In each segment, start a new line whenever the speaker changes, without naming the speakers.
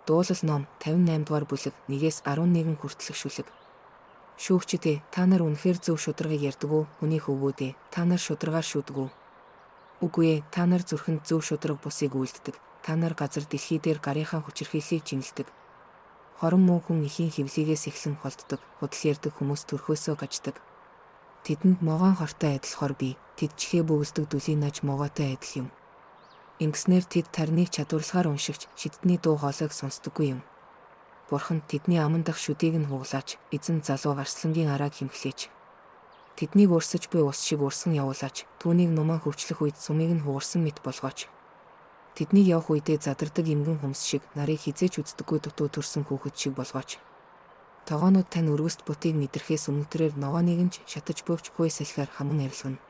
Дуулал ном 58 дугаар бүлэг 1-11 хүртэлх шүлэг. Шүүгчдээ, та нар үнэхээр зөв шударгыг ярьдаг уу? Хүний хөвгүүдээ, та нар шударгаар шүүдэг үү? Үгүй ээ, та нар зүрхэнд зөв шударга бусыг үйлддэг. Та нар газар дэлхий дээр гарынхаа хүчирхийллийг чингэлдэг. Хорон муу хүн ихийн хөвлийгээс эхлэн холддог, худал ярддаг хүмүүс төрхөөсөө гаждаг. Тэдэнд могоон хортой адил хор бий, тэд чихээ бөгсдөг дүлийн наж могоотой адил юм. Ингэснээр тэд тарныг чадварлагаар уншигч, шиддний дуу хоолойг сонсдоггүй юм. Бурхан тэдний аман дах шүдийг нь хугалаач, эзэн залуу арслангийн арааг хэмхлээч. Тэднийг урсаж буй ус шиг урсан явуулаач, түүнийг нумаан хөвчлөх үед сумыг нь хугарсан мэт болгооч. Тэднийг явах үедээ задардаг эмгэн хүмс шиг, нарыг хизээч үздэггүй дутуу төрсөн хүүхэд шиг болгооч. Тогоонууд тань өргөст бутыг мэдрэхээс өмнөдрээр ногооныг нь шатаж буйвч хуй салхиар хаман арилгана.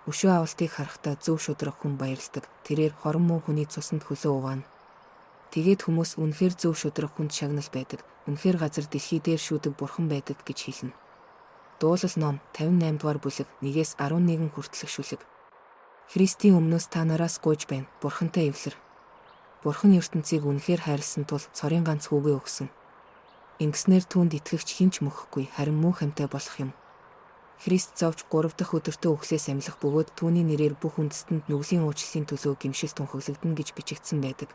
Өшөө авалтыг харахтаа зөв шударга хүн баярлдаг, тэрээр хорон муу хүний цуснд хөлөө угаана. Тэгээд хүмүүс үнэхээр зөв шударга хүнд шагнал байдаг, үнэхээр газар дэлхий дээр шүүдэг бурхан байдаг гэж хэлнэ. Дуулал ном 58 дугаар бүлэг 1-11 хүртэлх шүлэг. Христийн өмнөөс та нараас гуйж байна, бурхантай эвлэр. Бурхан ертөнцийг үнэхээр хайрлсан тул цорын ганц хүүгээ өгсөн. Ингэснээр түүнд итгэгч хинч мөхөхгүй, харин мөнх амьтаа болох юм. Христ зовж 3 дахь өдөртөө үхлээс амьлах бөгөөд түүний нэрээр бүх үндэстэнд нүглийн уучлалын төлөө гимшил тунхаглагдана гэж бичигдсэн байдаг.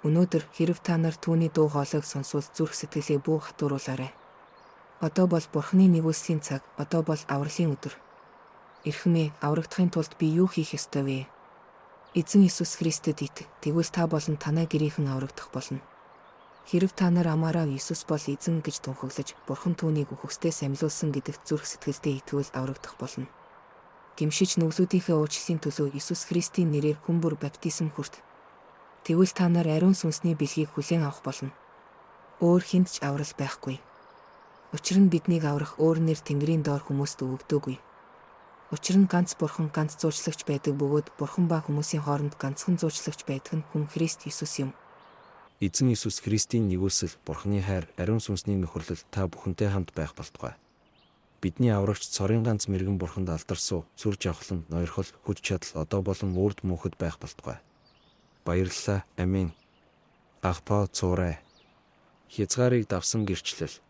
Өнөөдөр хэрэв та нар түүний дуу хоолойг сонсвол зүрх сэтгэлээ бүү хатууруулаарай. Одоо бол Бурханы нэгүслийн цаг, одоо бол авралын өдөр. Эрхмээ, аврагдахын тулд би юу хийх ёстой вэ? Эзэн Иесус Христэд итг, тэгвэл та болон танай гэрийнхэн аврагдах болно. Хэрэв та нар амаараа Иесус бол эзэн гэж тунхаглаж, Бурхан түүнийг үхэгсдээс амьлуулсан гэдэгт зүрх сэтгэлдээ итгэвэл аврагдах болно. Гимшиж нүглүүдийнхээ уучлалын төлөө Иесус Христийн нэрээр хүн бүр баптизм хүрт. Тэгвэл та нар ариун сүнсний бэлгийг хүлээн авах болно. Өөр хүнд ч аврал байхгүй. Учир нь биднийг аврах өөр нэр Тэнгэрийн доор хүмүүст өгөгдөөгүй. Учир нь ганц Бурхан ганц зуучлагч байдаг бөгөөд Бурхан ба хүмүүсийн хооронд ганцхан зуучлагч байдаг нь хүн Христ Иесус юм.
Эзэн Иесус Христийн нэгүсэл, Бурханы хайр, ариун сүнсний нөхөрлөл та бүхэнтэй хамт байх болтугай. Бидний аврагч цорын ганц мэрэгэн Бурханд алдарсуу, сүр жавхлан, ноёрхол, хүч чадал одоо болон үрд мөнхөд байх болтугай. Баярлалаа. Аминь. Ахпаа цуурай. Хязгаарыг давсан гэрчлэл.